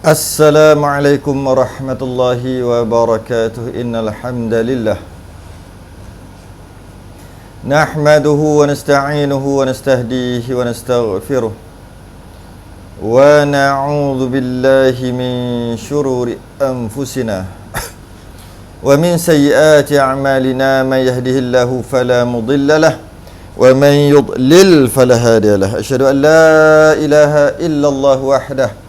Assalamualaikum warahmatullahi wabarakatuh. Innal hamdalillah nahmaduhu wa nasta'inuhu wa nastahdihi wa nastaghfiruh wa na'udzu billahi min shururi anfusina wa min sayyiati a'malina. Man yahdihillahu fala mudilla lahu wa man yudlil fala hadiya lahu. Asyhadu an la ilaha illallah wahdahu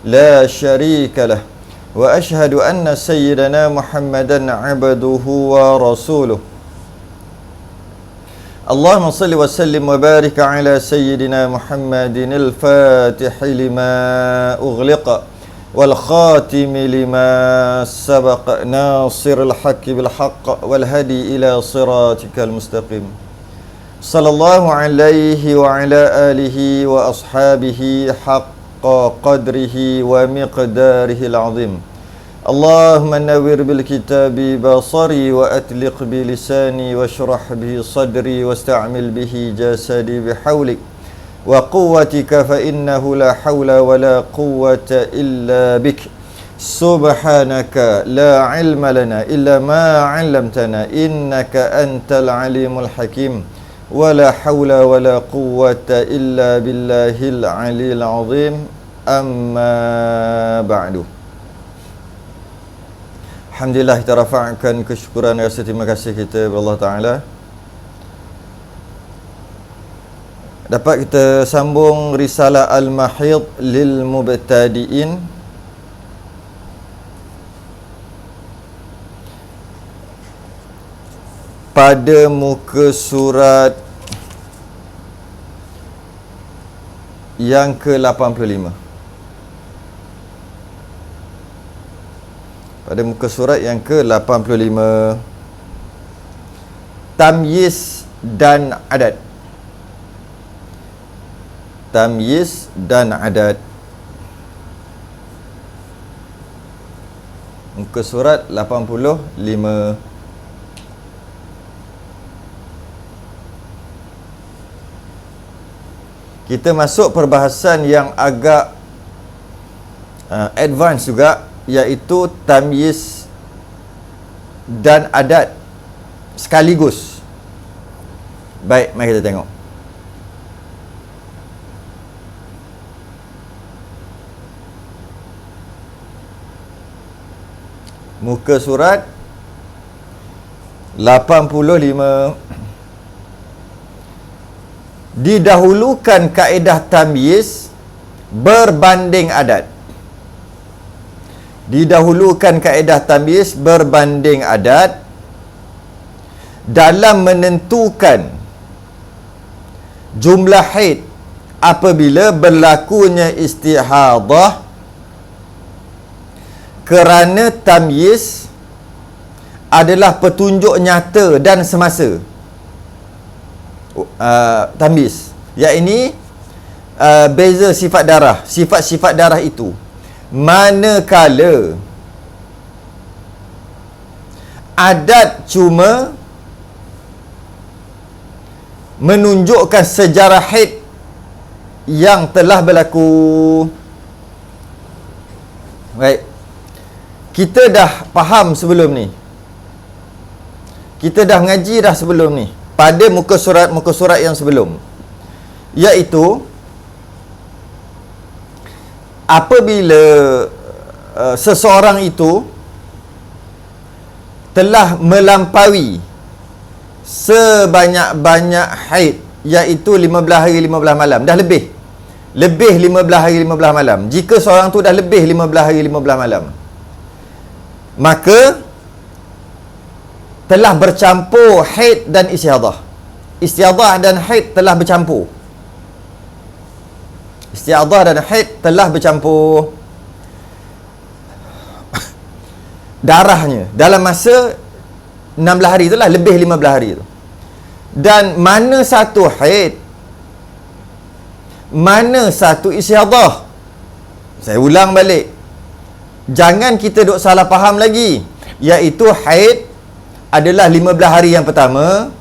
la syarika lah wa ashhadu anna sayyidana Muhammadan abduhu wa rasuluh. Allahumma salli wa sallim wa barik ala sayyidina Muhammadin al-fatihi lima ughliqa wal khatimi lima sabaqa nasiril haqqi bil haqq wal hadi ila siratikal mustaqim. Sallallahu alaihi wa ala alihi wa ashabihi haqq qadrihi wa miqdarihi al-azim. Allahumma nawwir bil kitabi basari wa atliq bi lisani wa shrah bihi sadri wasta'mil bihi jasadi bihawlik wa quwwatika fa innahu la hawla wa la quwwata illa bik. Subhanaka la ilma lana illa ma 'allamtana innaka antal alimul hakim. Wala hawla wala quwwata illa billahil aliyil azim. Amma ba'du. Alhamdulillah, kita rafa'kan kesyukuran dan rasa terima kasih kita kepada Allah Ta'ala. Dapat kita sambung risalah Al-Mahid lil Mubtadi'in. Pada muka surat yang ke-85. Pada muka surat yang ke-85, tamyiz dan adat. Tamyiz dan adat. Muka surat 85. Kita masuk perbahasan yang agak advance juga, iaitu tamyiz dan adat sekaligus. Baik, mari kita tengok. Muka surat 85. Didahulukan kaedah tamyiz berbanding adat. Didahulukan kaedah tamyiz berbanding adat dalam menentukan jumlah haid apabila berlakunya istihadah, kerana tamyiz adalah petunjuk nyata dan semasa. Tamyiz, iaitu beza sifat darah, sifat-sifat darah itu. Manakala adat cuma menunjukkan sejarah haid yang telah berlaku. Baik, kita dah faham sebelum ni, kita dah mengaji dah sebelum ni, pada muka surat yang sebelum, iaitu apabila seseorang itu telah melampaui sebanyak-banyak haid, iaitu 15 hari 15 malam, dah lebih 15 hari 15 malam. Jika seorang tu dah lebih 15 hari 15 malam, maka telah bercampur haid dan istihadah. Istihadah dan haid telah bercampur. Istihadah dan haid telah bercampur darahnya dalam masa 16 hari itulah, lebih 15 hari itu. Dan mana satu haid, mana satu istihadah. Saya ulang balik, jangan kita duk salah faham lagi. Iaitu haid adalah 15 hari yang pertama,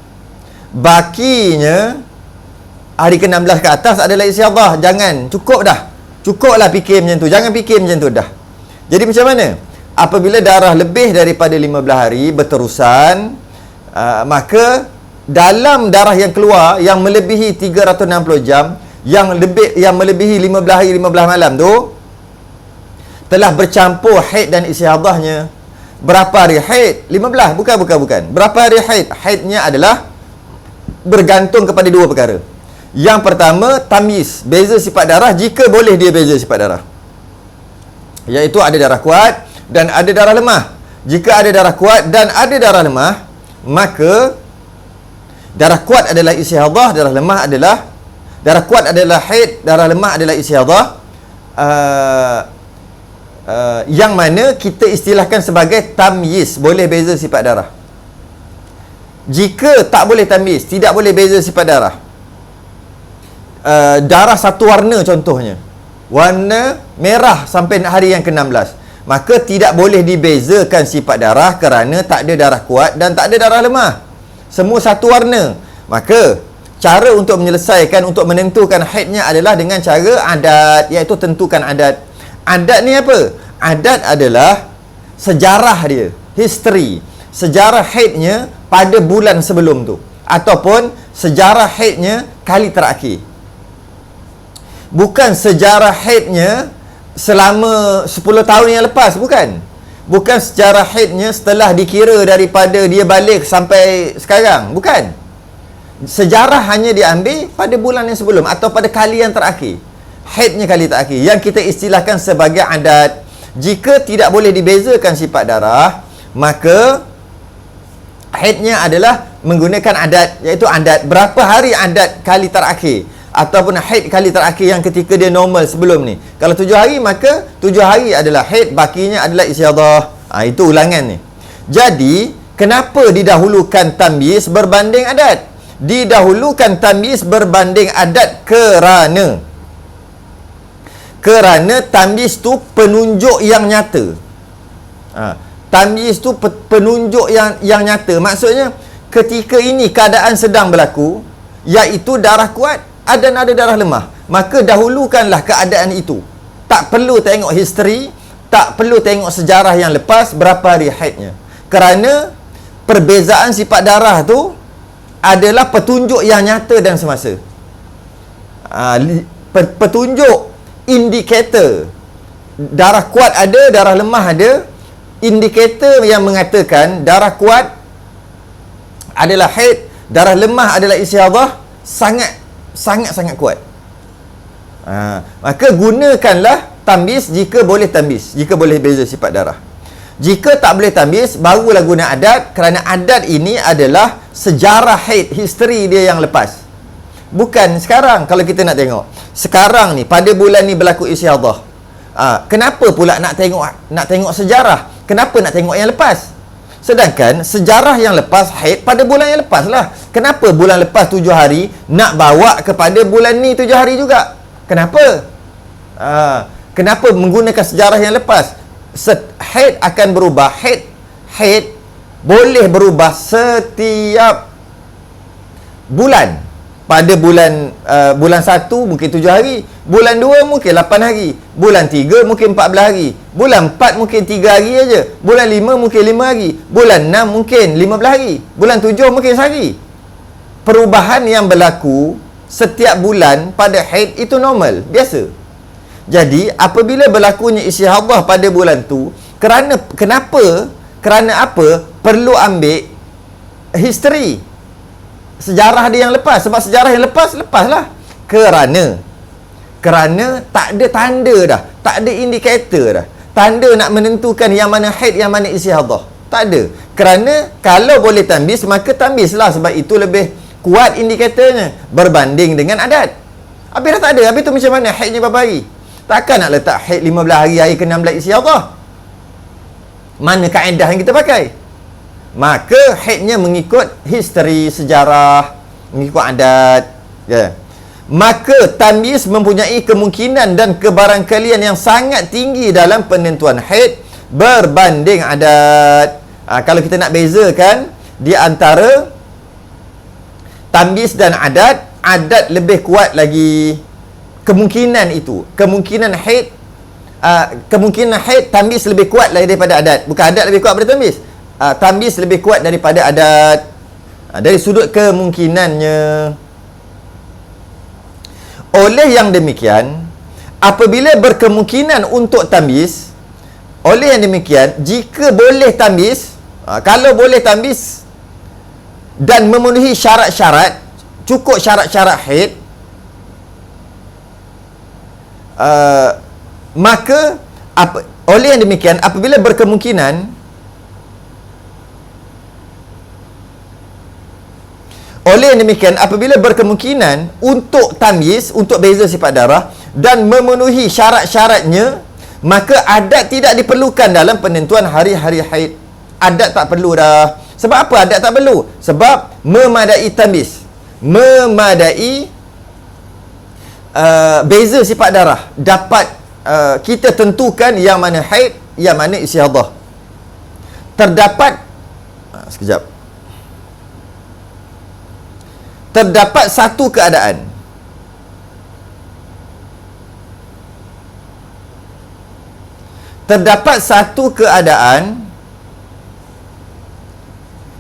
bakinya hari ke-16 ke atas adalah istiadah. Jangan, cukup dah. Cukuplah fikir macam tu. Jangan fikir macam tu dah. Jadi macam mana? Apabila darah lebih daripada 15 hari berterusan, maka dalam darah yang keluar yang melebihi 360 jam, yang melebihi 15 hari 15 malam tu telah bercampur haid dan istihadahnya. Berapa hari haid? 15. Bukan. Berapa hari haid? Haidnya adalah bergantung kepada dua perkara. Yang pertama, tamyiz, beza sifat darah, jika boleh dia beza sifat darah, iaitu ada darah kuat dan ada darah lemah. Jika ada darah kuat dan ada darah lemah, maka darah kuat adalah istihadah, darah lemah adalah darah kuat adalah haid, darah lemah adalah istihadah, yang mana kita istilahkan sebagai tamyiz, boleh beza sifat darah. Jika tak boleh tamyiz, tidak boleh beza sifat darah, darah satu warna contohnya, warna merah sampai hari yang ke-16, maka tidak boleh dibezakan sifat darah kerana tak ada darah kuat dan tak ada darah lemah. Semua satu warna. Maka cara untuk menyelesaikan, untuk menentukan haidnya adalah dengan cara adat, iaitu tentukan adat. Adat ni apa? Adat adalah sejarah dia, history, sejarah haidnya pada bulan sebelum tu, ataupun sejarah haidnya kali terakhir. Bukan sejarah haidnya selama 10 tahun yang lepas, bukan. Bukan sejarah haidnya setelah dikira daripada dia balik sampai sekarang, bukan. Sejarah hanya diambil pada bulan yang sebelum atau pada kali yang terakhir. Haidnya kali terakhir, yang kita istilahkan sebagai adat. Jika tidak boleh dibezakan sifat darah, maka haidnya adalah menggunakan adat, iaitu adat berapa hari adat kali terakhir, ataupun haid kali terakhir yang ketika dia normal sebelum ni. Kalau 7 hari, maka 7 hari adalah haid, bakinya adalah istihadah. Itu ulangan ni. Jadi, kenapa didahulukan tamyiz berbanding adat? Didahulukan tamyiz berbanding adat kerana tamyiz tu penunjuk yang nyata. Tamyiz tu penunjuk yang nyata. Maksudnya, ketika ini keadaan sedang berlaku, iaitu darah kuat dan ada darah lemah, maka dahulukanlah keadaan itu. Tak perlu tengok history, tak perlu tengok sejarah yang lepas berapa hari haidnya, kerana perbezaan sifat darah tu adalah petunjuk yang nyata dan semasa. Petunjuk, indikator. Darah kuat ada, darah lemah ada. Indikator yang mengatakan darah kuat adalah haid, darah lemah adalah istihadah, sangat kuat. Maka gunakanlah tamyiz jika boleh tamyiz, jika boleh beza sifat darah. Jika tak boleh tamyiz, barulah guna adat, kerana adat ini adalah sejarah haid, history dia yang lepas. Bukan sekarang. Kalau kita nak tengok sekarang ni, pada bulan ni berlaku istihadah, kenapa pula nak tengok sejarah? Kenapa nak tengok yang lepas? Sedangkan sejarah yang lepas haid pada bulan yang lepas lah. Kenapa bulan lepas 7 hari nak bawa kepada bulan ni 7 hari juga? Kenapa? Kenapa menggunakan sejarah yang lepas? Haid akan berubah. Haid boleh berubah setiap bulan. Pada bulan 1 mungkin 7 hari, bulan 2 mungkin 8 hari, bulan 3 mungkin 14 hari, bulan 4 mungkin 3 hari aja, bulan 5 mungkin 5 hari, bulan 6 mungkin 15 hari, bulan 7 mungkin sehari. Perubahan yang berlaku setiap bulan pada haid itu normal, biasa. Jadi apabila berlakunya istihadah pada bulan tu, kerana apa perlu ambil history, sejarah dia yang lepas. Sebab sejarah yang lepaslah. Kerana tak ada tanda dah, tak ada indikator dah, tanda nak menentukan yang mana haid, yang mana istihadah. Tak ada. Kerana kalau boleh tamyiz, maka tamyizlah, sebab itu lebih kuat indikatornya berbanding dengan adat. Habis dah tak ada. Habis tu macam mana haidnya berapa hari? Takkan nak letak haid 15 hari, hari ke-16 istihadah. Mana kaedah yang kita pakai? Maka haidnya mengikut history, sejarah, mengikut adat, Maka tamyiz mempunyai kemungkinan dan kebarangkalian yang sangat tinggi dalam penentuan haid berbanding adat. Kalau kita nak bezakan di antara tamyiz dan adat lebih kuat lagi kemungkinan itu. Kemungkinan haid kemungkinan haid tamyiz lebih kuat daripada adat. Bukan adat lebih kuat daripada tamyiz. Tamyiz lebih kuat daripada adat. Dari sudut kemungkinannya. Oleh yang demikian, apabila berkemungkinan untuk tamyiz, oleh yang demikian, jika boleh tamyiz, kalau boleh tamyiz dan memenuhi syarat-syarat, cukup syarat-syarat haid, maka oleh yang demikian, apabila berkemungkinan untuk tamyiz, untuk beza sifat darah dan memenuhi syarat-syaratnya, maka adat tidak diperlukan dalam penentuan hari-hari haid. Adat tak perlu dah. Sebab apa adat tak perlu? Sebab memadai tamyiz, memadai beza sifat darah, dapat kita tentukan yang mana haid, yang mana istihadah. Terdapat satu keadaan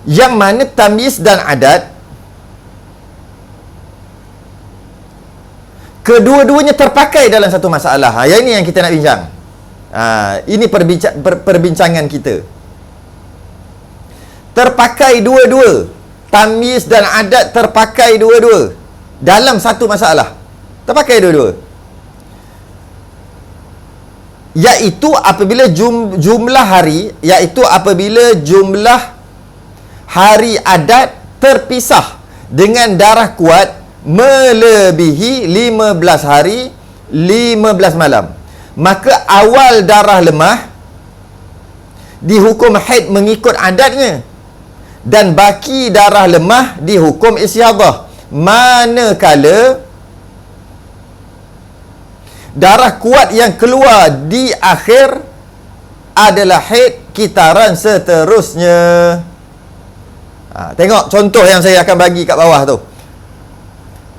yang mana tamyiz dan adat kedua-duanya terpakai dalam satu masalah. Yang ini yang kita nak bincang. Ini perbincangan kita. Terpakai dua-dua. Tamyiz dan adat terpakai dua-dua dalam satu masalah. Terpakai dua-dua. Iaitu apabila jumlah hari adat terpisah dengan darah kuat melebihi 15 hari 15 malam, maka awal darah lemah dihukum haid mengikut adatnya, dan baki darah lemah dihukum istihadah. Manakala darah kuat yang keluar di akhir adalah haid kitaran seterusnya. Tengok contoh yang saya akan bagi kat bawah tu.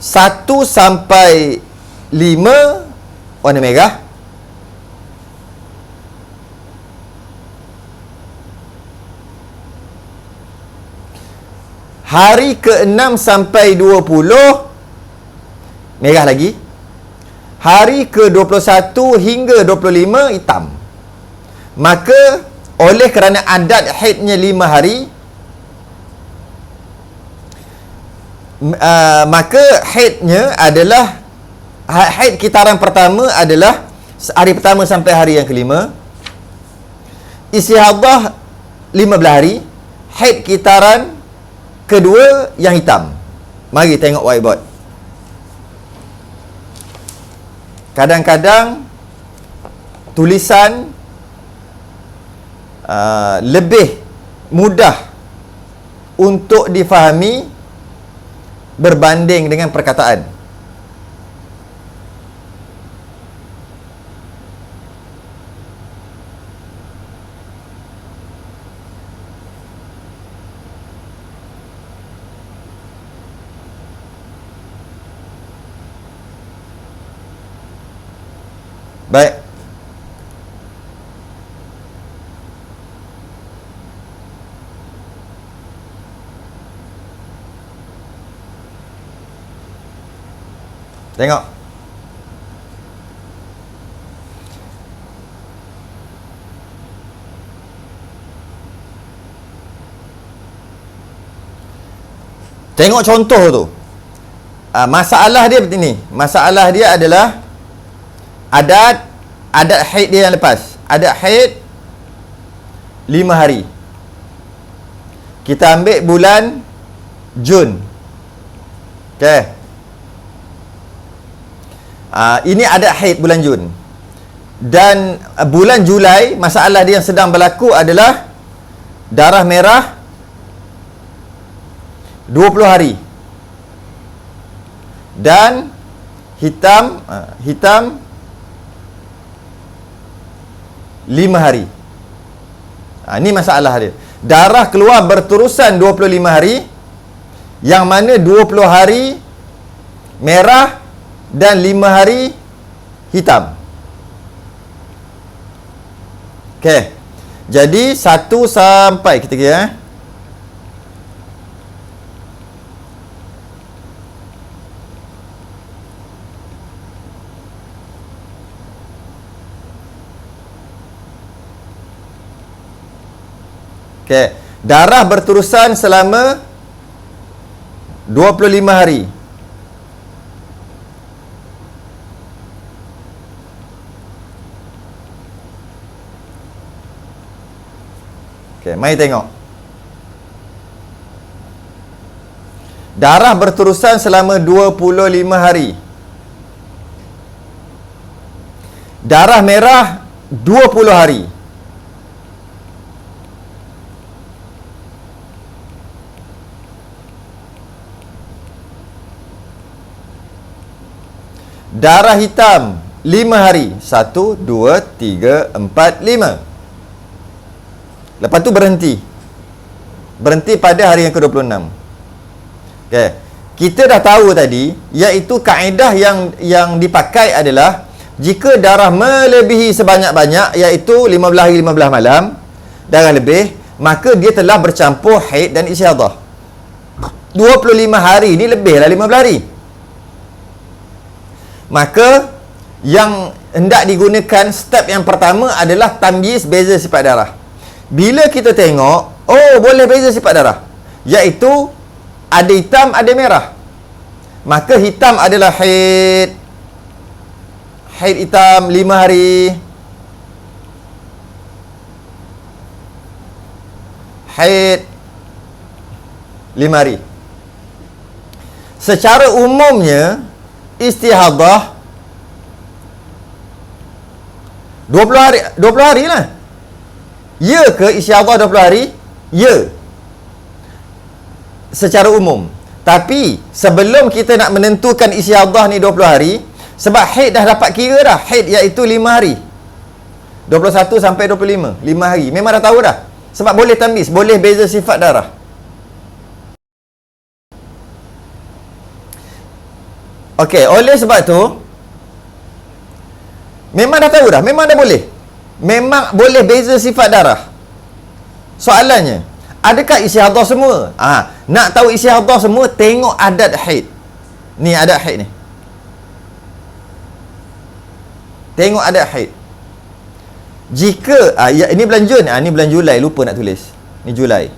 1 sampai 5 warna merah. Hari ke-6 sampai 20 merah lagi. Hari ke-21 hingga 25 hitam. Maka oleh kerana adat haidnya 5 hari, maka haidnya adalah haid kitaran pertama adalah hari pertama sampai hari yang kelima. Istihadah 15 hari. Haid kitaran kedua yang hitam. Mari tengok whiteboard. Kadang-kadang tulisan lebih mudah untuk difahami berbanding dengan perkataan. Baik. Tengok. Tengok contoh tu. Masalah dia begini. Masalah dia adalah adat haid dia yang lepas. Adat haid 5 hari. Kita ambil bulan Jun. Okey. Ini adat haid bulan Jun. Dan bulan Julai, masalah dia yang sedang berlaku adalah darah merah 20 hari. Dan hitam 5 hari. Ini masalah dia. Darah keluar berterusan 25 hari, yang mana 20 hari merah dan 5 hari hitam. Okey. Jadi 1 sampai kita kira Okey. Darah berterusan selama 25 hari. Okey, mari tengok. Darah berterusan selama 25 hari. Darah merah 20 hari. Darah hitam 5 hari. 1, 2, 3, 4, 5. Lepas tu berhenti. Berhenti pada hari yang ke-26. Okey. Kita dah tahu tadi, iaitu kaedah yang dipakai adalah jika darah melebihi sebanyak-banyak, iaitu 15 hari 15 malam, darah lebih, maka dia telah bercampur haid dan istihadah. 25 hari ni lebihlah 15 hari. Maka yang hendak digunakan step yang pertama adalah tamyiz beza sifat darah. Bila kita tengok, oh boleh beza sifat darah, iaitu ada hitam, ada merah. Maka hitam adalah haid. Haid hitam 5 hari. Haid 5 hari. Secara umumnya istihadah 20 hari, 20 hari lah. Ya ke istihadah 20 hari? Ya. Secara umum. Tapi sebelum kita nak menentukan istihadah ni 20 hari, sebab haid dah dapat kira dah. Haid iaitu 5 hari. 21 sampai 25. 5 hari. Memang dah tahu dah. Sebab boleh tamyiz, boleh beza sifat darah. Okey, oleh sebab tu memang dah tahu dah, memang dah boleh. Memang boleh beza sifat darah. Soalannya, adakah istihadah semua? Nak tahu istihadah semua, tengok adat haid. Ni adat haid ni. Tengok adat haid. Jika ini bulan Jun, ni bulan Julai, lupa nak tulis. Ni Julai.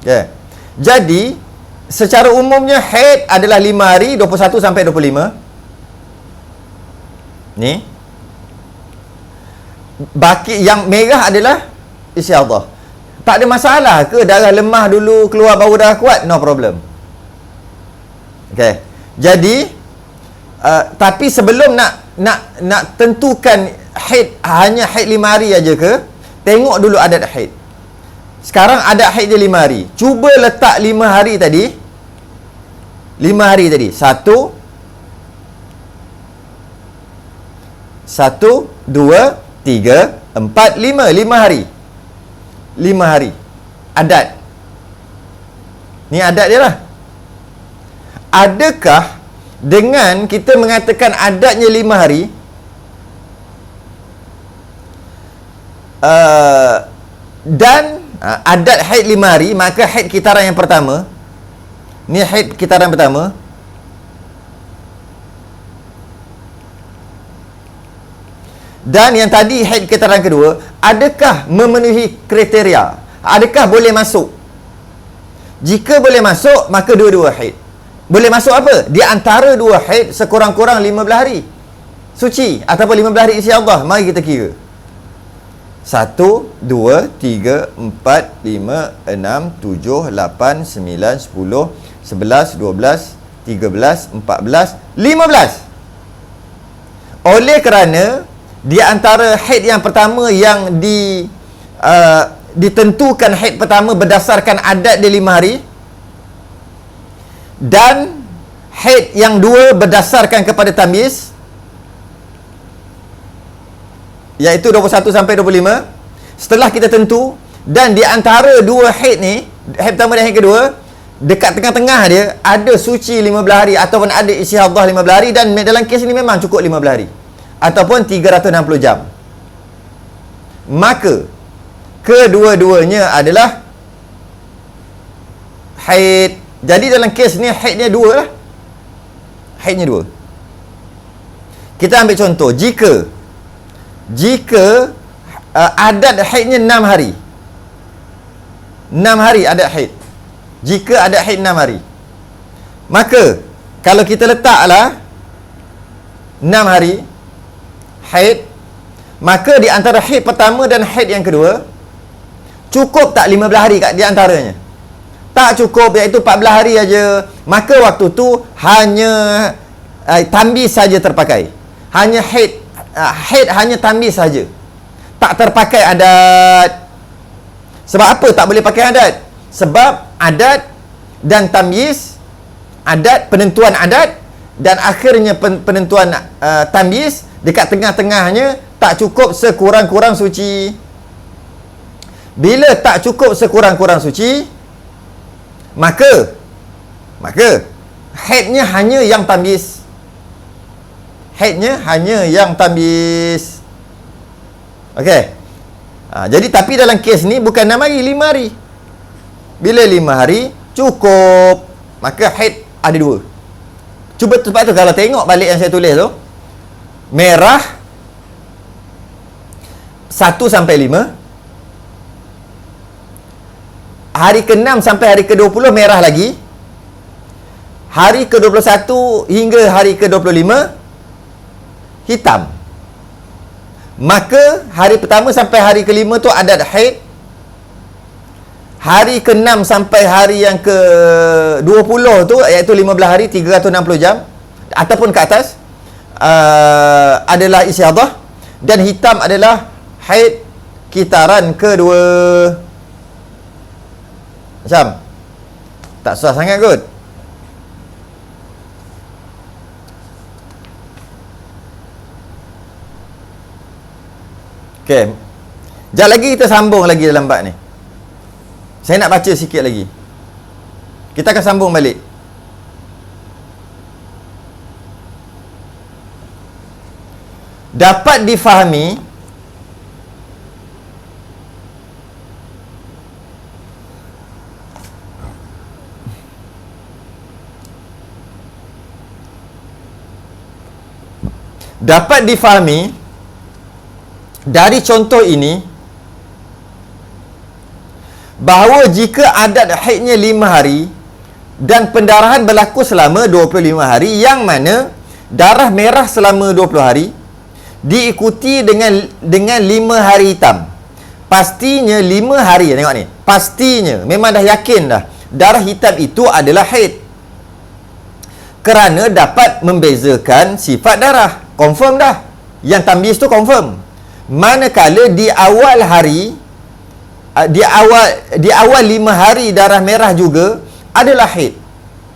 Okay. Jadi secara umumnya haid adalah 5 hari, 21 sampai 25. Ni. Baki yang merah adalah istihadah. Tak ada masalah ke darah lemah dulu keluar baru darah kuat? No problem. Okey. Jadi tapi sebelum nak tentukan haid hanya haid 5 hari aja ke, tengok dulu adat haid. Sekarang adat haid dia 5 hari. Cuba letak 5 hari tadi. 5 hari tadi. 1 2 3 4 5. 5 hari. 5 hari. Adat. Ni adat dia lah. Adakah dengan kita mengatakan adatnya 5 hari, dan adat haid 5 hari, maka haid kitaran yang pertama, ni haid kitaran pertama, dan yang tadi haid kitaran kedua, adakah memenuhi kriteria? Adakah boleh masuk? Jika boleh masuk, maka dua-dua haid. Boleh masuk apa? Di antara dua haid sekurang-kurang 15 hari suci ataupun 15 hari istihadah. Mari kita kira. 1 2 3 4 5 6 7 8 9 10 11 12 13 14 15. Oleh kerana di antara haid yang pertama yang ditentukan haid pertama berdasarkan adat dia 5 hari, dan haid yang dua berdasarkan kepada tamyiz, iaitu 21 sampai 25. Setelah kita tentu, dan di antara dua haid ni, haid pertama dan haid kedua, dekat tengah-tengah dia ada suci 15 hari ataupun ada istihadah 15 hari, dan dalam kes ni memang cukup 15 hari. ataupun 360 jam. Maka kedua-duanya adalah haid. Jadi dalam kes ni haidnya dua lah. Haidnya dua. Kita ambil contoh, jika adat haidnya 6 hari. 6 hari adat haid. Jika adat haid 6 hari, maka kalau kita letaklah 6 hari haid, maka di antara haid pertama dan haid yang kedua, cukup tak 15 hari kat di antaranya? Tak cukup, iaitu 14 hari aja. Maka waktu tu hanya tambiz saja terpakai. Hanya haid hanya tambiz saja. Tak terpakai adat. Sebab apa tak boleh pakai adat? Sebab adat dan tamyiz, adat, penentuan adat dan akhirnya penentuan tamyiz dekat tengah-tengahnya tak cukup sekurang-kurang suci. Bila tak cukup sekurang-kurang suci, maka haidnya hanya yang tamyiz. Haidnya hanya yang tamyiz. Okey. Jadi tapi dalam kes ni bukan 6 hari, 5 hari. Bila 5 hari cukup, maka haid ada 2. Cuba sebab tu kalau tengok balik yang saya tulis tu, merah 1 sampai 5, hari ke-6 sampai hari ke-20 merah lagi, hari ke-21 hingga hari ke-25 hitam. Maka hari pertama sampai hari ke-5 tu adat haid. Hari ke-6 sampai hari yang ke-20 tu, iaitu 15 hari 360 jam ataupun ke atas, adalah istihadah. Dan hitam adalah haid kitaran kedua. Macam tak susah sangat kot. Okay. Sekejap lagi kita sambung lagi dalam bab ni. Saya nak baca sikit lagi. Kita akan sambung balik. Dapat difahami dari contoh ini bahawa jika adat haidnya 5 hari dan pendarahan berlaku selama 25 hari, yang mana darah merah selama 20 hari diikuti dengan 5 hari hitam. Pastinya 5 hari, tengok ni, pastinya memang dah yakin dah darah hitam itu adalah haid, kerana dapat membezakan sifat darah. Confirm dah, yang tamyiz tu confirm. Manakala di awal hari, di awal 5 hari darah merah juga adalah haid,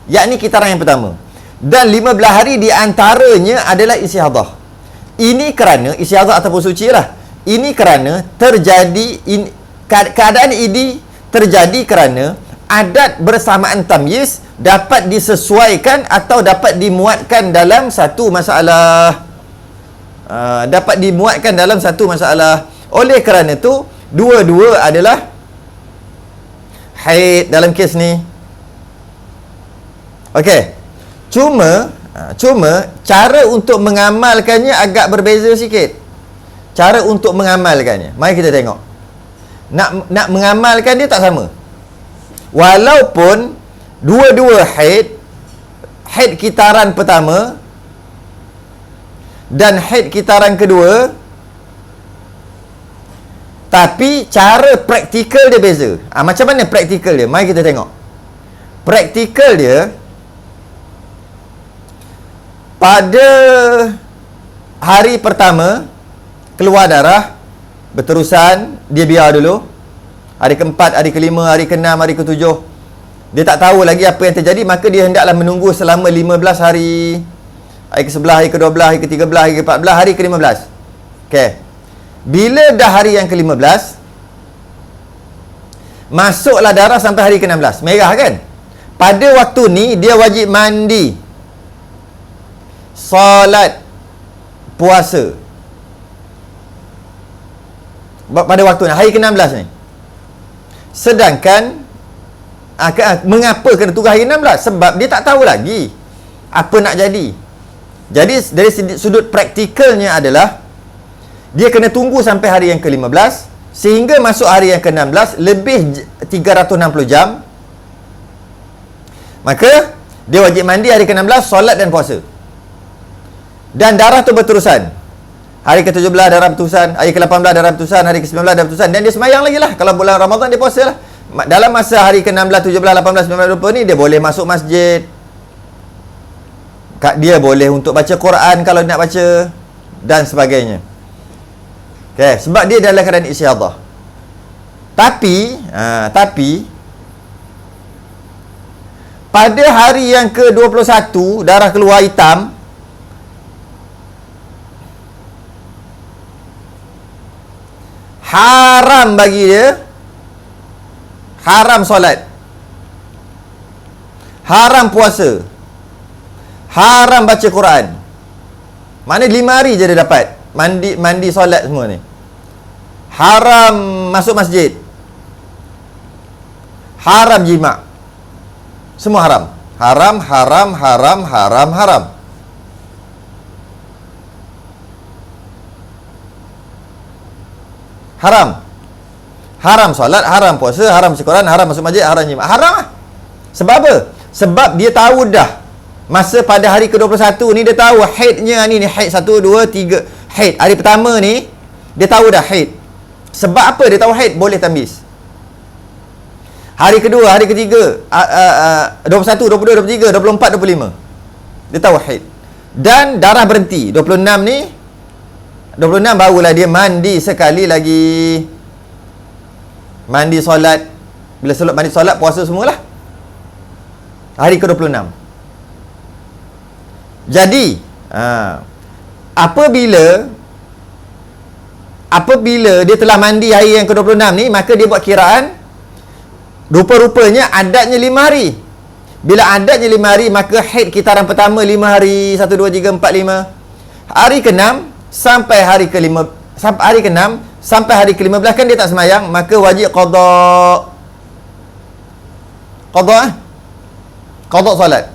yakni kitaran yang pertama, dan 15 hari di antaranya adalah istihadah. Ini kerana istihadah ataupun suci lah. Ini kerana keadaan ini terjadi kerana adat bersamaan tamyiz dapat disesuaikan atau dapat dimuatkan dalam satu masalah. Oleh kerana itu dua-dua adalah haid dalam kes ni. Okey. Cuma cara untuk mengamalkannya agak berbeza sikit. Cara untuk mengamalkannya, mari kita tengok. Nak mengamalkan dia tak sama. Walaupun dua-dua haid kitaran pertama dan haid kitaran kedua, tapi cara praktikal dia beza. Macam mana praktikal dia? Mari kita tengok. Praktikal dia, pada hari pertama keluar darah berterusan, dia biar dulu. Hari keempat, hari kelima, hari keenam, hari ketujuh, dia tak tahu lagi apa yang terjadi, maka dia hendaklah menunggu selama 15 hari. Hari ke-11, hari ke-12, hari ke-13, hari ke-14, hari ke-15. Okey. Bila dah hari yang ke-15, masuklah darah sampai hari ke-16. Merah kan? Pada waktu ni dia wajib mandi, solat puasa pada waktu ni, hari ke-16 ni. Sedangkan mengapa kena tunggu hari 16? Sebab dia tak tahu lagi apa nak jadi. Jadi dari sudut praktikalnya adalah dia kena tunggu sampai hari yang ke-15 sehingga masuk hari yang ke-16 lebih 360 jam. Maka dia wajib mandi hari ke-16, solat dan puasa. Dan darah tu berterusan. Hari ke-17 darah berterusan, hari ke-18 darah berterusan, hari ke-19 darah berterusan, dan dia semayang lagi lah. Kalau bulan Ramadan dia puasa lah. Dalam masa hari ke-16, 17, 18, 19, 20 ni dia boleh masuk masjid. Dia boleh untuk baca Quran kalau nak baca dan sebagainya. Okay, sebab dia dalam keadaan istiadah. Tapi pada hari yang ke-21 darah keluar hitam, haram bagi dia, haram solat, haram puasa, haram baca Quran. Mana 5 hari je dia dapat mandi solat semua ni. Haram masuk masjid, haram jima', semua haram. Haram, haram, haram, haram, haram. Haram. Haram solat, haram puasa, haram baca Quran, haram masuk masjid, haram jima'. Haram lah. Sebab apa? Sebab dia tahu dah masa pada hari ke-21 ni dia tahu haidnya ni haid 1, 2, 3 haid. Hari pertama ni dia tahu dah haid. Sebab apa dia tahu haid? Boleh tamyiz. Hari kedua, hari ketiga, 21, 22, 23, 24, 25 dia tahu haid. Dan darah berhenti 26 ni, 26 barulah dia mandi sekali lagi. Mandi solat. Bila mandi solat, puasa semualah. Hari ke-26. Jadi apabila dia telah mandi hari yang ke-26 ni, maka dia buat kiraan rupa-rupanya adatnya 5 hari. Bila adatnya 5 hari, maka haid kitaran pertama 5 hari, 1, 2, 3, 4, 5. Hari ke-6 sampai hari ke-5, sampai hari ke-6 sampai hari ke-15 kan dia tak semayang, maka wajib qada solat.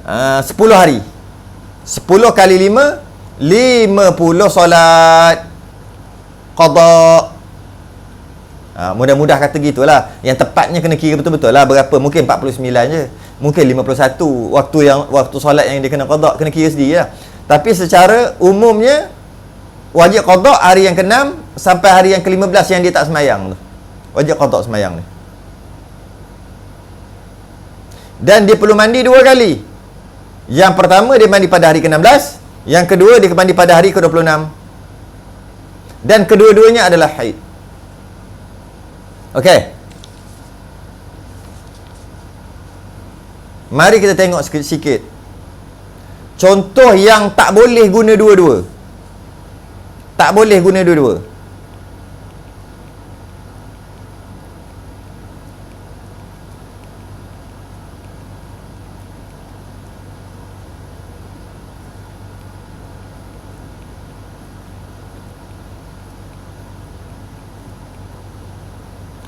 10 hari. 10 kali 5, 50 solat qada. Mudah-mudah kata gitulah. Yang tepatnya kena kira betul-betul lah berapa. Mungkin 49 je, mungkin 51 waktu solat yang dia kena qada. Kena kira sendiri lah. Tapi secara umumnya wajib qada hari yang ke-6 sampai hari yang ke-15 yang dia tak semayang tu. Wajib qada semayang ni. Dan dia perlu mandi 2 kali. Yang pertama dia mandi pada hari ke-16, yang kedua dia mandi pada hari ke-26. Dan kedua-duanya adalah haid. Okey. Mari kita tengok sikit contoh yang tak boleh guna dua-dua. Tak boleh guna dua-dua.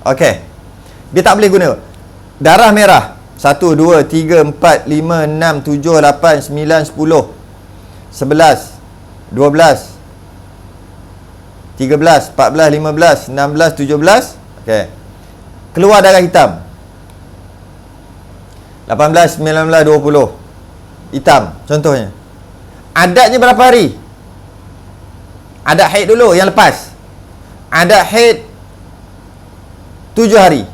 Okey. Dia tak boleh guna darah merah 1, 2, 3, 4, 5, 6, 7, 8, 9, 10, 11, 12, 13, 14, 15, 16, 17. Okey. Keluar darah hitam 18, 19, 20. Hitam contohnya. Adatnya berapa hari? Adat haid dulu yang lepas. Adat haid 7 hari.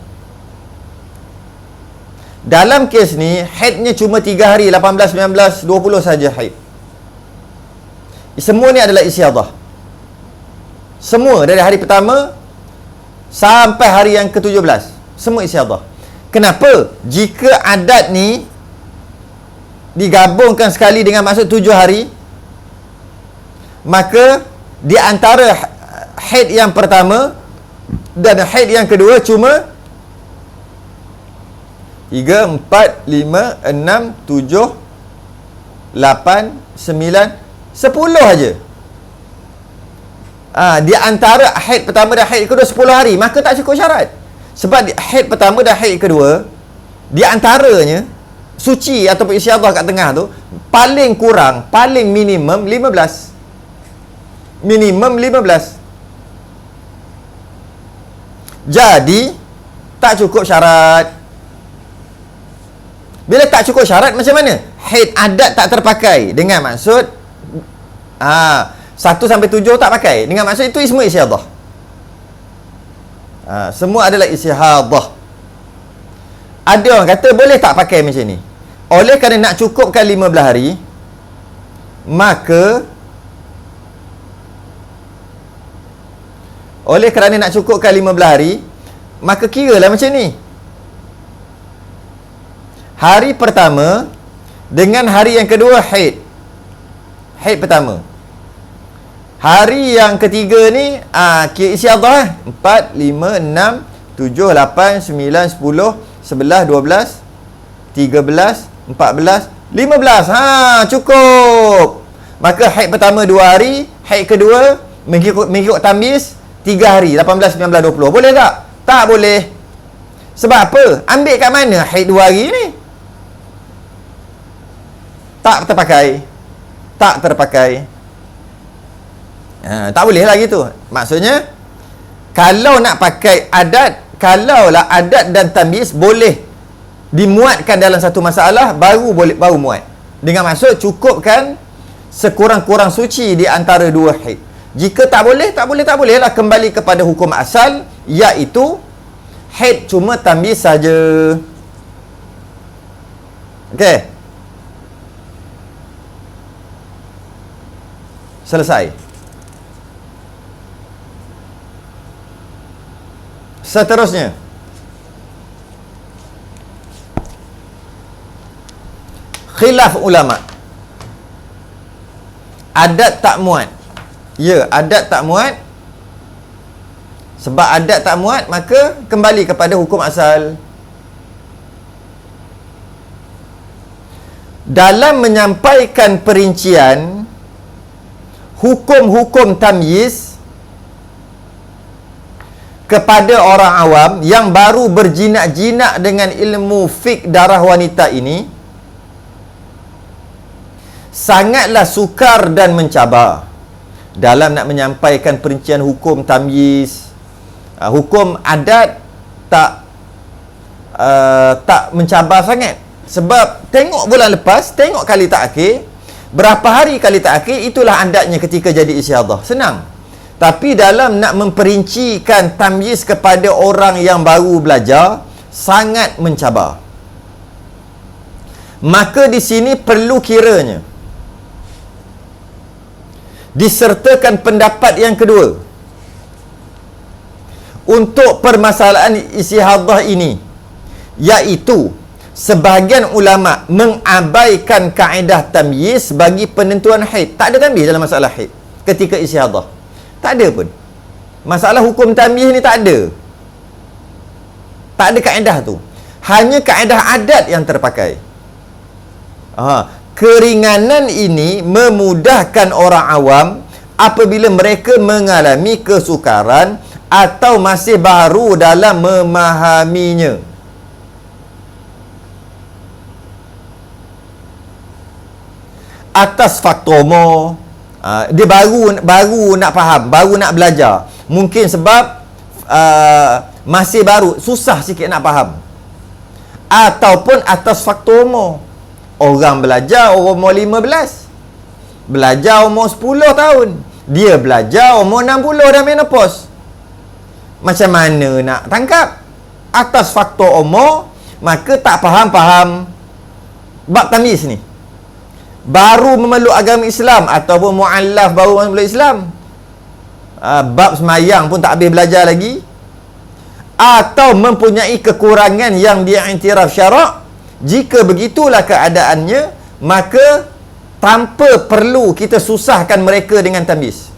Dalam kes ni haidnya cuma 3 hari, 18, 19, 20 saja haid. Semua ni adalah istiadah. Semua dari hari pertama sampai hari yang ke-17 semua istiadah. Kenapa? Jika adat ni digabungkan sekali dengan maksud 7 hari, maka di antara haid yang pertama dan haid yang kedua cuma 3, 4, 5, 6, 7, 8, 9, 10 aja. Di antara haid pertama dan haid kedua 10 hari, maka tak cukup syarat. Sebab haid pertama dan haid kedua, di antaranya suci ataupun istiadah kat tengah tu paling kurang, paling minimum 15. Minimum 15. Jadi tak cukup syarat. Bila tak cukup syarat, macam mana? Haid adat tak terpakai dengan maksud 1 sampai 7 tak pakai. Dengan maksud itu semua istiadah. Semua adalah istiadah. Ada orang kata boleh tak pakai macam ni. Oleh kerana nak cukupkan 15 hari, maka kiralah macam ni. Hari pertama dengan hari yang kedua haid. Haid pertama. Hari yang ketiga ni kira istiadah 4, 5, 6, 7, 8, 9, 10, 11, 12, 13, 14, 15. Cukup. Maka haid pertama 2 hari, haid kedua mengikut tamyiz 3 hari, 18, 19, 20. Boleh tak? Tak boleh. Sebab apa? Ambil kat mana haid 2 hari ni? Tak terpakai. Tak boleh lah gitu. Maksudnya, kalau nak pakai adat, kalaulah adat dan tamyiz boleh dimuatkan dalam satu masalah, baru muat. Dengan maksud cukupkan sekurang-kurang suci di antara 2 haid. Jika tak boleh lah kembali kepada hukum asal, iaitu haid cuma tamyiz saja. Okey. Selesai. Seterusnya, khilaf ulama. Adat tak muat. Ya, adat tak muat. Sebab adat tak muat, maka kembali kepada hukum asal. Dalam menyampaikan perincian hukum-hukum tamyiz kepada orang awam yang baru berjinak-jinak dengan ilmu fiqh darah wanita ini, sangatlah sukar dan mencabar dalam nak menyampaikan perincian hukum tamyiz. Hukum adat tak mencabar sangat. Sebab tengok bulan lepas, tengok kali takhir, berapa hari kali takhir, itulah adatnya ketika jadi istiadah. Senang. Tapi dalam nak memperincikan tamyiz kepada orang yang baru belajar, sangat mencabar. Maka di sini perlu kiranya disertakan pendapat yang kedua untuk permasalahan istihadah ini, iaitu sebahagian ulama mengabaikan kaedah tamyiz bagi penentuan haid. Tak ada tamyiz dalam masalah haid ketika istihadah. Tak ada pun. Masalah hukum tamyiz ni tak ada. Tak ada kaedah tu. Hanya kaedah adat yang terpakai. Keringanan ini memudahkan orang awam apabila mereka mengalami kesukaran atau masih baru dalam memahaminya. Atas faktor dia baru nak faham, baru nak belajar. Mungkin sebab masih baru, susah sikit nak faham. Ataupun atas faktor umur. Orang belajar umur 15, belajar umur 10 tahun, dia belajar umur 60 dah menopause. Macam mana nak tangkap? Atas faktor umur, maka tak faham bab tamyiz ni. Baru memeluk agama Islam ataupun mu'allaf baru memeluk Islam, bab semayang pun tak habis belajar lagi, atau mempunyai kekurangan yang diiktiraf syarak. Jika begitulah keadaannya, maka tanpa perlu kita susahkan mereka dengan tamyiz.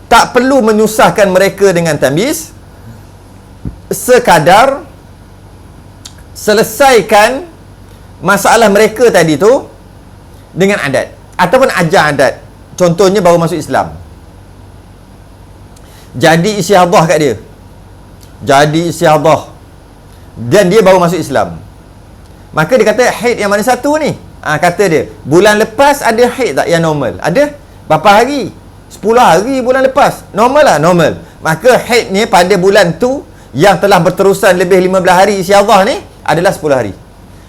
Tak perlu menyusahkan mereka dengan tamyiz. Sekadar selesaikan masalah mereka tadi tu dengan adat ataupun ajar adat. Contohnya baru masuk Islam, jadi istihadah kat dia, jadi istihadah, dan dia baru masuk Islam. Maka dia kata, haid yang mana satu ni? Kata dia, bulan lepas ada haid tak yang normal? Ada. Berapa hari? 10 hari bulan lepas. Normal lah, normal. Maka haid ni pada bulan tu yang telah berterusan lebih 15 hari istihadah ni adalah 10 hari.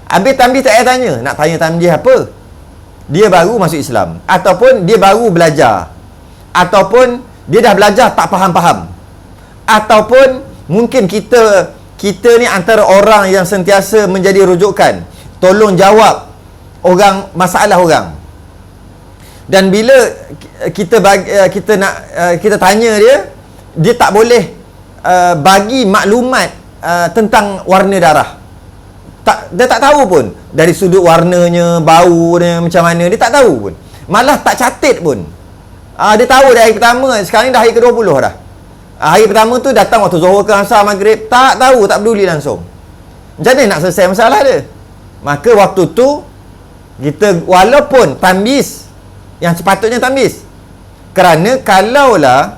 Habis tambih tak payah tanya. Nak tanya tambih apa? Dia baru masuk Islam, ataupun dia baru belajar, ataupun dia dah belajar tak faham-faham, ataupun mungkin kita ni antara orang yang sentiasa menjadi rujukan, tolong jawab orang, masalah orang. Dan bila kita tanya dia tak boleh bagi maklumat tentang warna darah. Dia tak tahu pun dari sudut warnanya, bau dia macam mana, dia tak tahu pun. Malah tak catat pun. Dia tahu dari hari pertama, sekarang ni dah hari ke-20 dah. Hari pertama tu datang waktu Zuhur ke Asar, Maghrib, tak tahu, tak peduli langsung. Macam mana nak selesai masalah dia? Maka waktu tu kita walaupun tamyiz yang sepatutnya tamyiz, kerana kalaulah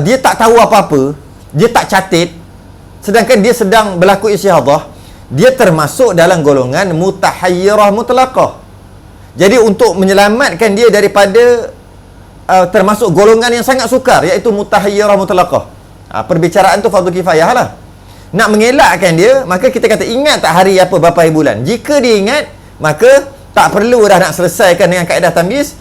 dia tak tahu apa-apa, dia tak catat, sedangkan dia sedang berlaku istihadah, dia termasuk dalam golongan mutahayyirah mutlaqah. Jadi untuk menyelamatkan dia daripada termasuk golongan yang sangat sukar, iaitu mutahayyirah mutlaqah, perbicaraan tu fardu kifayah lah. Nak mengelakkan dia, maka kita kata, ingat tak hari apa, berapa hari bulan? Jika dia ingat, maka tak perlu dah nak selesaikan dengan kaedah tamyiz,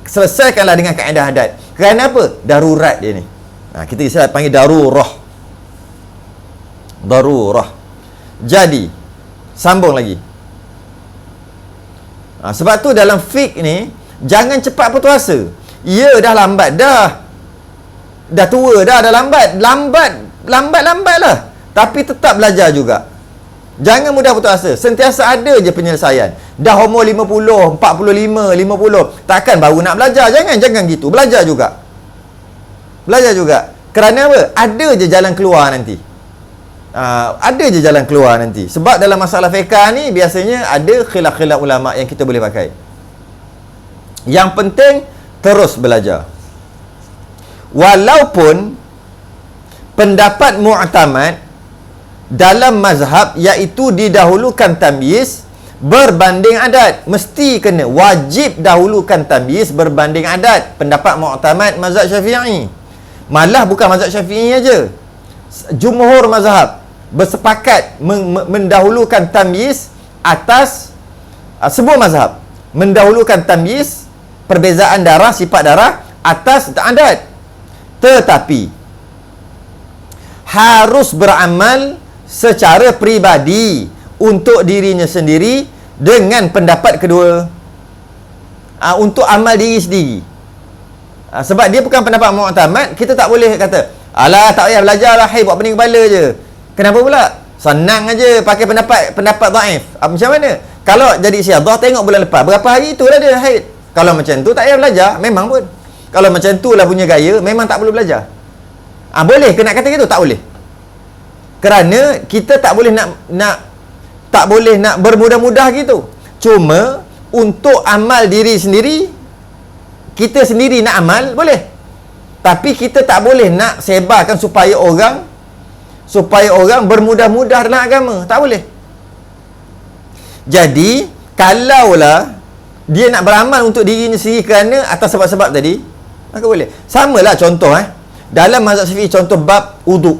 selesaikanlah dengan kaedah adat. Kerana apa? Darurat dia ni. Kita istilah panggil darurah. Darurah. Jadi sambung lagi. Sebab tu dalam fiqh ni, jangan cepat putus asa. Ya, dah lambat dah. Dah tua dah lambat lah. Tapi tetap belajar juga. Jangan mudah putus asa. Sentiasa ada je penyelesaian. Dah umur 50, 45, 50, takkan baru nak belajar. Jangan gitu. Belajar juga. Kerana apa? Ada je jalan keluar nanti. Sebab dalam masalah fiqh ni biasanya ada khilaf-khilaf ulama yang kita boleh pakai. Yang penting terus belajar. Walaupun pendapat mu'tamad dalam mazhab iaitu didahulukan tamyiz berbanding adat. Mesti kena, wajib dahulukan tamyiz berbanding adat. Pendapat mu'tamad mazhab Syafi'i. Malah bukan mazhab Syafi'i aja, jumhur mazhab bersepakat mendahulukan tamyiz atas sebuah mazhab, mendahulukan tamyiz, perbezaan darah, sifat darah atas adat. Tetapi harus beramal secara peribadi untuk dirinya sendiri dengan pendapat kedua, untuk amal diri sendiri. Sebab dia bukan pendapat mu'tamad, kita tak boleh kata, alah tak payah belajar lah, buat pening kepala je. Kenapa pula? Senang aja pakai pendapat dhaif. Macam mana? Kalau jadi istihadah, tengok bulan lepas berapa hari itulah dia haid. Kalau macam tu tak payah belajar, memang pun. Kalau macam tu lah punya gaya, memang tak perlu belajar. Boleh ke nak kata gitu? Tak boleh. Kerana kita tak boleh nak bermudah-mudah gitu. Cuma untuk amal diri sendiri, kita sendiri nak amal boleh. Tapi kita tak boleh nak sebarkan supaya orang bermudah-mudah dalam agama. Tak boleh. Jadi kalaulah dia nak beramal untuk dirinya sendiri kerana atas sebab-sebab tadi, maka boleh. Samalah contoh dalam mazhab Syafi'i, contoh bab wuduk.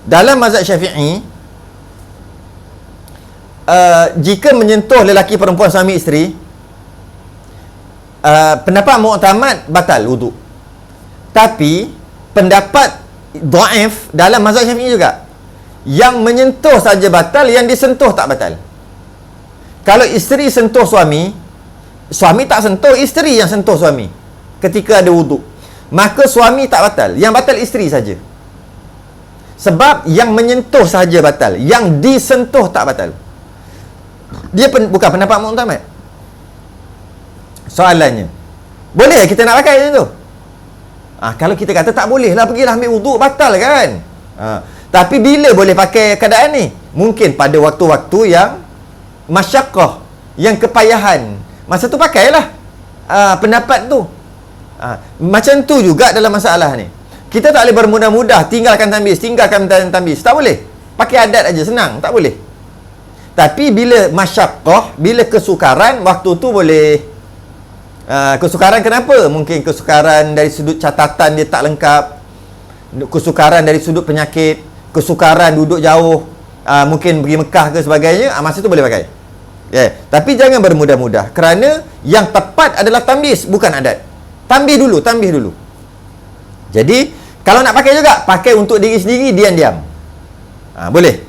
Dalam mazhab Syafi'i, jika menyentuh lelaki perempuan suami isteri, pendapat mu'tamad batal wuduk. Tapi pendapat dhaif dalam mazhab Syafi'i juga, yang menyentuh saja batal, yang disentuh tak batal. Kalau isteri sentuh suami, suami tak sentuh, isteri yang sentuh suami ketika ada wuduk, maka suami tak batal, yang batal isteri saja. Sebab yang menyentuh saja batal, yang disentuh tak batal. Dia bukan pendapat mu'tamad. Soalannya, boleh kita nak pakai macam tu? Kalau kita kata tak boleh lah, pergilah ambil wuduk, batal kan? Tapi bila boleh pakai keadaan ni? Mungkin pada waktu-waktu yang masyaqqah, yang kepayahan, masa tu pakailah pendapat tu. Macam tu juga dalam masalah ni. Kita tak boleh bermudah-mudah tinggalkan tamyiz, tak boleh. Pakai adat aja senang, tak boleh. Tapi bila masyaqqah, bila kesukaran, waktu tu boleh. Kesukaran kenapa? Mungkin kesukaran dari sudut catatan dia tak lengkap, kesukaran dari sudut penyakit, kesukaran duduk jauh, mungkin pergi Mekah ke sebagainya, masa tu boleh pakai. Tapi jangan bermudah-mudah, kerana yang tepat adalah tamyiz, bukan adat. Tambih dulu. Jadi kalau nak pakai juga, pakai untuk diri sendiri, diam-diam. Boleh.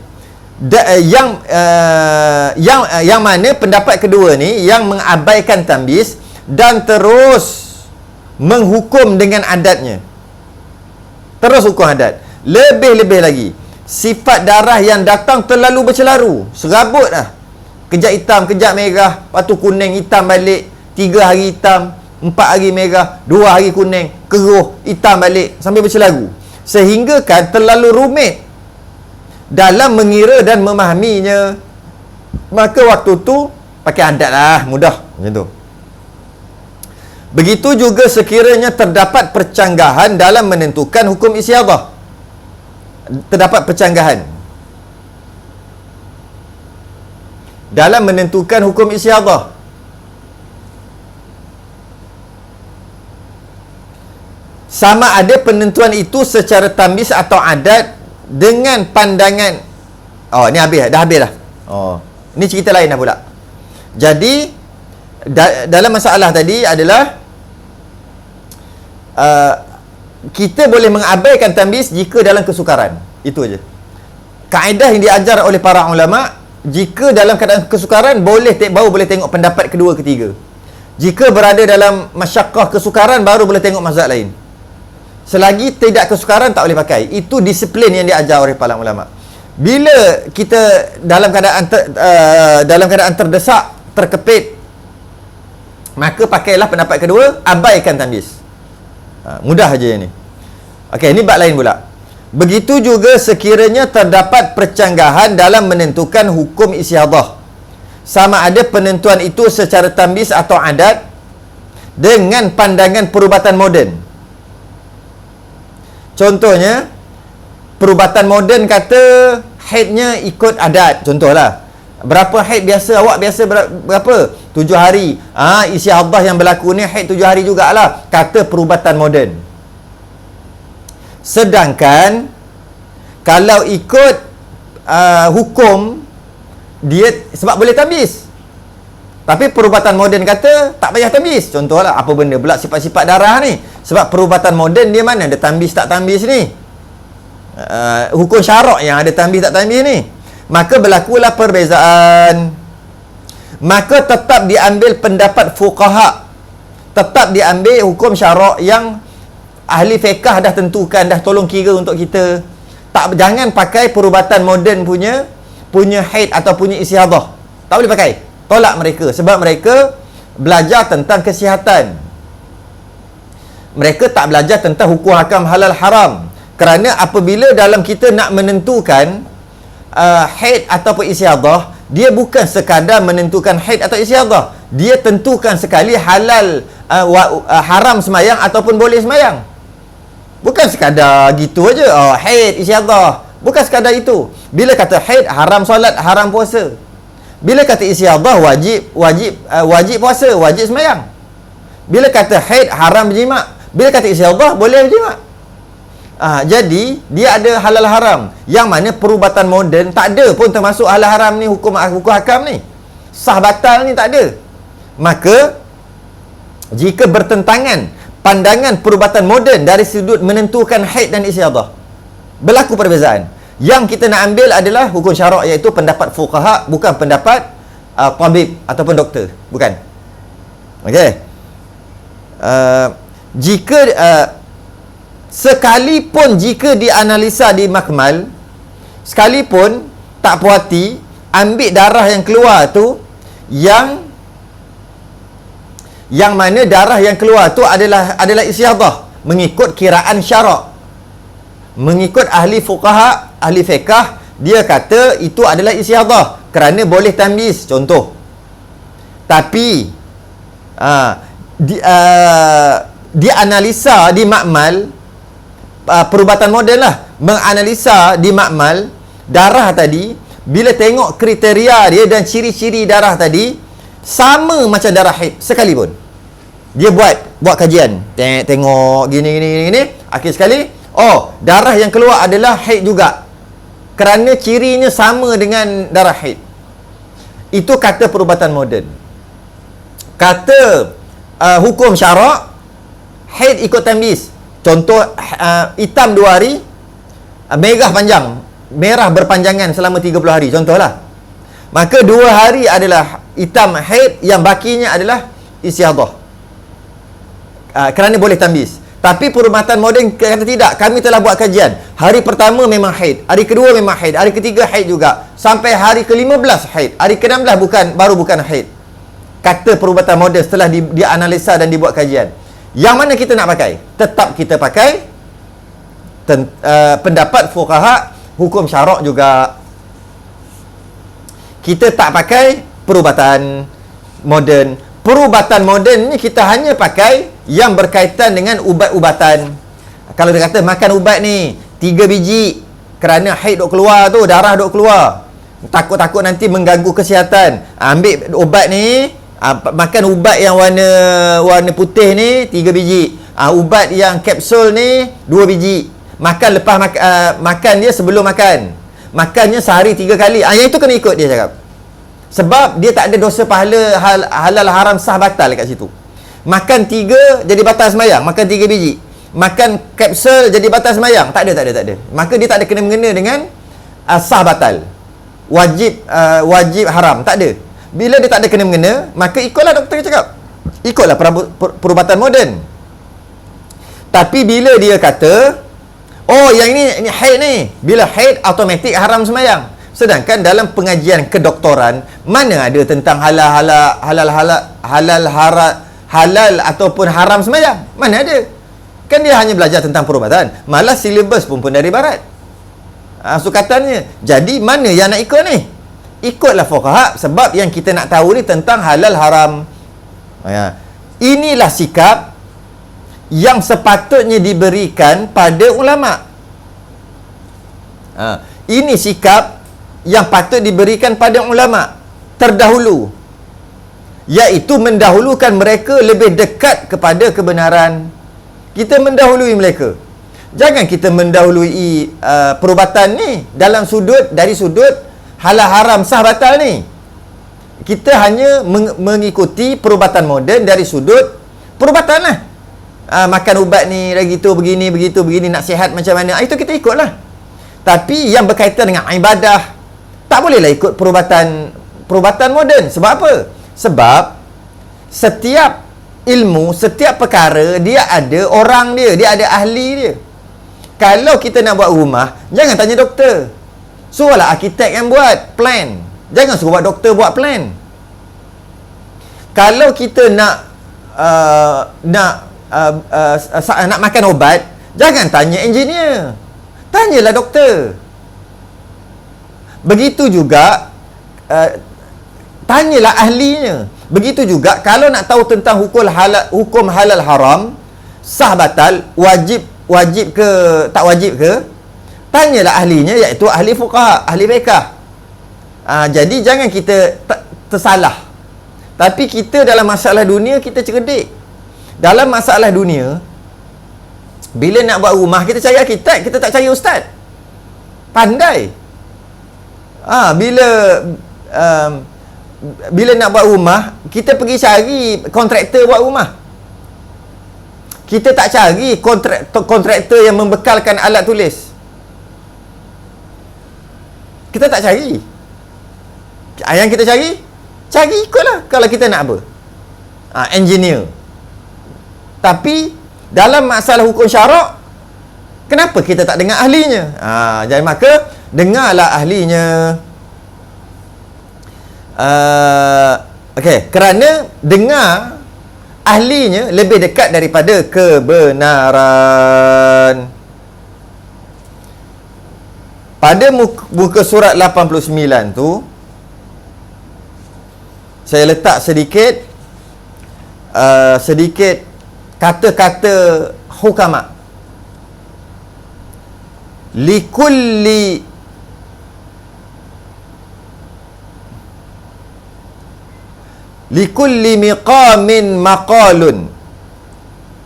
Yang mana pendapat kedua ni yang mengabaikan tamyiz dan terus menghukum dengan adatnya. Terus hukum adat. Lebih-lebih lagi, sifat darah yang datang terlalu bercelaru, serabut dah. Kejap hitam, kejap merah, lepas tu kuning, hitam balik, 3 hari hitam, 4 hari merah, 2 hari kuning, keruh, hitam balik, sampai bercelaru. Sehingga kan terlalu rumit dalam mengira dan memahaminya. Maka waktu tu pakai adat lah, mudah macam tu. Begitu juga sekiranya terdapat percanggahan dalam menentukan hukum istiadah. Terdapat percanggahan dalam menentukan hukum istiadah. Sama ada penentuan itu secara tamyiz atau adat dengan pandangan. Ni dah habis dah. Ni cerita lain dah pula. Jadi dalam masalah tadi adalah kita boleh mengabaikan tamyiz jika dalam kesukaran. Itu aja. Kaedah yang diajar oleh para ulama, jika dalam keadaan kesukaran baru boleh tengok pendapat kedua ketiga. Jika berada dalam masyaqqah kesukaran, baru boleh tengok mazhab lain. Selagi tidak kesukaran, tak boleh pakai. Itu disiplin yang diajar oleh para ulama. Bila kita dalam keadaan terdesak, terkepit, maka pakailah pendapat kedua, abaikan tamyiz. Mudah aja ini. Okey, ini bab lain pula. Begitu juga sekiranya terdapat percanggahan dalam menentukan hukum istiadah, sama ada penentuan itu secara tamyiz atau adat dengan pandangan perubatan moden. Contohnya, perubatan moden kata haidnya ikut adat. Contohlah, berapa haid biasa? Awak biasa berapa? 7 hari. Istiadah yang berlaku ni haid 7 hari jugalah, kata perubatan moden. Sedangkan kalau ikut hukum dia, sebab boleh tamyiz, tapi perubatan moden kata tak payah tamyiz. Contohlah, apa benda pula sifat-sifat darah ni? Sebab perubatan moden dia mana ada tamyiz tak tamyiz ni? Hukum syarak yang ada tamyiz tak tamyiz ni. Maka berlakulah perbezaan. Maka tetap diambil pendapat fuqaha, tetap diambil hukum syarak yang ahli fiqh dah tentukan, dah tolong kira untuk kita. Jangan pakai perubatan moden punya haid atau punya istiadah. Tak boleh pakai. Tolak mereka, sebab mereka belajar tentang kesihatan. Mereka tak belajar tentang hukum hakam halal haram. Kerana apabila dalam kita nak menentukan haid ataupun istiadah, dia bukan sekadar menentukan haid atau istiadah, dia tentukan sekali halal, haram semayang ataupun boleh semayang. Bukan sekadar gitu aja, haid, istiadah, bukan sekadar itu. Bila kata haid, haram solat, haram puasa. Bila kata istiadah, wajib puasa, wajib semayang. Bila kata haid, haram berjima'. Bila kata istiadah, boleh berjima'. Jadi dia ada halal haram, yang mana perubatan moden tak ada pun termasuk halal haram ni, hukum hakam ni, sah batal ni tak ada. Maka jika bertentangan pandangan perubatan moden dari sudut menentukan haid dan istiadah, berlaku perbezaan. Yang kita nak ambil adalah hukum syarak, iaitu pendapat fuqaha, bukan pendapat tabib ataupun doktor, bukan. Okey. Sekalipun jika dianalisa di makmal, sekalipun tak puas hati, ambil darah yang keluar tu, yang mana darah yang keluar tu adalah istiadah mengikut kiraan syarak. Mengikut ahli fuqaha, ahli fiqh, dia kata itu adalah istiadah kerana boleh tamyiz. Contoh, Tapi dianalisa di makmal, perubatan moden lah, menganalisa di makmal darah tadi, bila tengok kriteria dia dan ciri-ciri darah tadi sama macam darah haid sekalipun. Dia buat kajian, tengok gini, akhir sekali, darah yang keluar adalah haid juga, kerana cirinya sama dengan darah haid. Itu kata perubatan moden. Kata hukum syarak, haid ikut tamyiz. Contoh, hitam 2 hari, merah berpanjangan selama 30 hari, contohlah. Maka 2 hari adalah hitam haid, yang bakinya adalah istihadah, kerana boleh tamyiz. Tapi perubatan moden kata tidak, kami telah buat kajian. Hari pertama memang haid, hari kedua memang haid, hari ketiga haid juga, sampai hari ke-15 haid, hari ke-16 bukan haid. Kata perubatan moden setelah dianalisa dan dibuat kajian. Yang mana kita nak pakai? Tetap kita pakai pendapat fuqaha hukum syarak juga. Kita tak pakai perubatan moden. Perubatan moden ni kita hanya pakai yang berkaitan dengan ubat-ubatan. Kalau dia kata makan ubat ni 3 biji kerana haid duk keluar tu, darah duk keluar, takut-takut nanti mengganggu kesihatan, ambil ubat ni, makan ubat yang warna putih ni 3 biji, ubat yang kapsul ni 2 biji, makan lepas makan dia sebelum makan, makannya sehari 3 kali, yang itu kena ikut dia cakap. Sebab dia tak ada dosa pahala halal haram sah batal kat situ. Makan 3 jadi batal semayang, makan 3 biji. Makan kapsul jadi batal semayang, tak ada. Maka dia tak ada kena-mengena dengan sah batal, wajib haram, tak ada. Bila dia tak ada kena-mengena, maka ikutlah doktor cakap, ikutlah perubatan moden. Tapi bila dia kata, yang ini haid ni, bila haid automatik haram semayang. Sedangkan dalam pengajian kedoktoran, mana ada tentang halal ataupun haram semayang? Mana ada? Kan dia hanya belajar tentang perubatan. Malah silibus pun dari barat, sukatannya. Jadi mana yang nak ikut ni? Ikutlah fuqaha, sebab yang kita nak tahu ni tentang halal haram. Inilah sikap yang sepatutnya diberikan pada ulama. Ini sikap yang patut diberikan pada ulama terdahulu, iaitu mendahulukan mereka lebih dekat kepada kebenaran. Kita mendahului mereka. Jangan kita mendahului perubatan ni dari sudut halal haram sah batal ni. Kita hanya mengikuti perubatan moden dari sudut perubatan lah. Makan ubat ni begitu begini, nak sihat macam mana, itu kita ikutlah. Tapi yang berkaitan dengan ibadah, tak bolehlah ikut perubatan moden. Sebab apa? Sebab setiap ilmu, setiap perkara dia ada orang dia ada ahli dia. Kalau kita nak buat rumah, jangan tanya doktor, suruhlah arkitek yang buat plan. Jangan suruh buat doktor buat plan. Kalau kita nak makan ubat, jangan tanya engineer, tanyalah doktor. Begitu juga tanyalah ahlinya. Begitu juga kalau nak tahu tentang hukum halal haram, sah batal, wajib ke tak wajib ke, tanyalah ahlinya, iaitu ahli fuqaha, ahli fiqh. Jadi jangan kita tersalah. Tapi kita dalam masalah dunia kita cerdik. Dalam masalah dunia, bila nak buat rumah, kita cari arkitek, kita tak cari ustaz. Pandai. Bila nak buat rumah, kita pergi cari kontraktor buat rumah. Kita tak cari kontraktor yang membekalkan alat tulis. Kita tak cari. Yang kita cari ikutlah kalau kita nak apa. Engineer. Tapi dalam masalah hukum syarak, kenapa kita tak dengar ahlinya? Jadi maka dengarlah ahlinya. Kerana dengar ahlinya lebih dekat daripada kebenaran. Pada muka surat 89 tu, saya letak sedikit kata-kata hukama. Likulli miqamin maqalun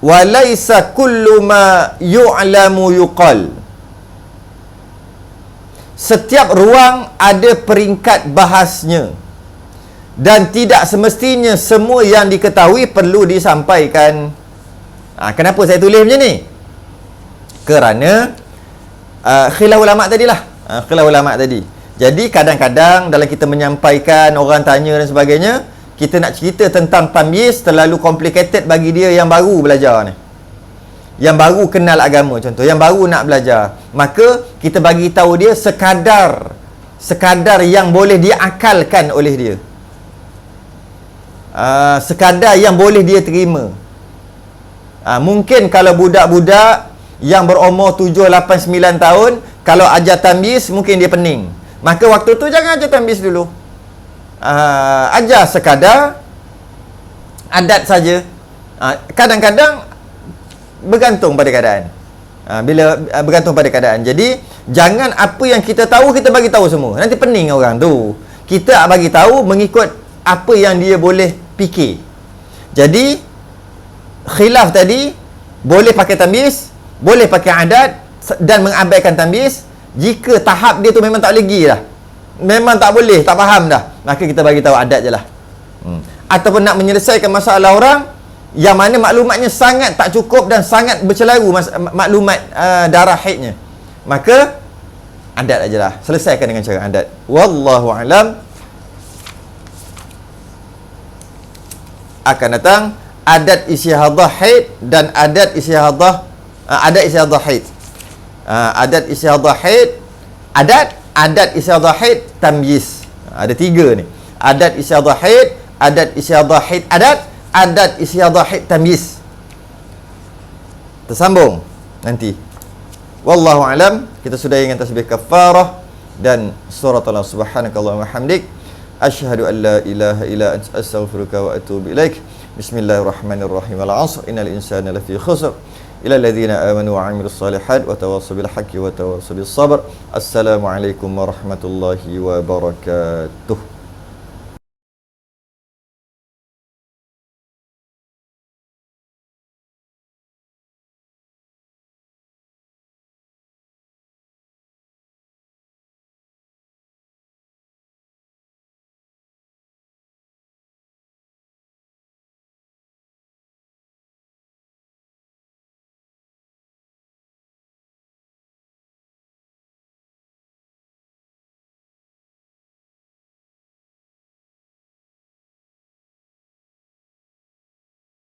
wa laysa kullu ma yu'lamu yuqal. Setiap ruang ada peringkat bahasnya, dan tidak semestinya semua yang diketahui perlu disampaikan. Kenapa saya tulis macam ni? Kerana khilaf ulama' tadilah. Khilaf ulama' tadi. Jadi kadang-kadang dalam kita menyampaikan, orang tanya dan sebagainya, kita nak cerita tentang tamyiz terlalu complicated bagi dia yang baru belajar ni, yang baru kenal agama contoh, yang baru nak belajar. Maka kita bagi tahu dia sekadar yang boleh diakalkan oleh dia, sekadar yang boleh dia terima. Mungkin kalau budak-budak yang berumur 7, 8, 9 tahun, kalau ajar tamyiz mungkin dia pening. Maka waktu tu jangan ajar tamyiz dulu. Ajar sekadar adat saja. Kadang-kadang bergantung pada keadaan. Bergantung pada keadaan. Jadi jangan apa yang kita tahu kita bagi tahu semua. Nanti pening orang tu. Kita bagi tahu mengikut apa yang dia boleh fikir. Jadi khilaf tadi, boleh pakai tamyiz, boleh pakai adat dan mengabaikan tamyiz. Jika tahap dia tu memang tak boleh pergi dah, memang tak boleh, tak faham dah, maka kita bagi tahu adat je lah. Ataupun nak menyelesaikan masalah orang yang mana maklumatnya sangat tak cukup dan sangat bercelaru maklumat darah haidnya, maka adat aja lah, selesaikan dengan cara adat. Wallahu alam. Akan datang adat istihadah haid dan adat istihadah haid. Adat istihadah haid, adat istihadah haid, tamyiz. Ada 3 ni. Adat istihadah haid, adat istihadah haid adat istihadah haid tamyiz. Tersambung nanti. Wallahu alam. Kita sudah dengan tasbih kafarah dan surah Allah subhanakallahumma wa hamdik, asyhadu an la ilaha illa anta astaghfiruka wa atubu ilaik. Bismillahirrahmanirrahim. Wal 'asr innal insana lafi khusr ila alladhina amanu wa 'amilus solihat wa tawassaw bil haqqi wa tawassaw bis sabr. Assalamualaikum warahmatullahi wabarakatuh.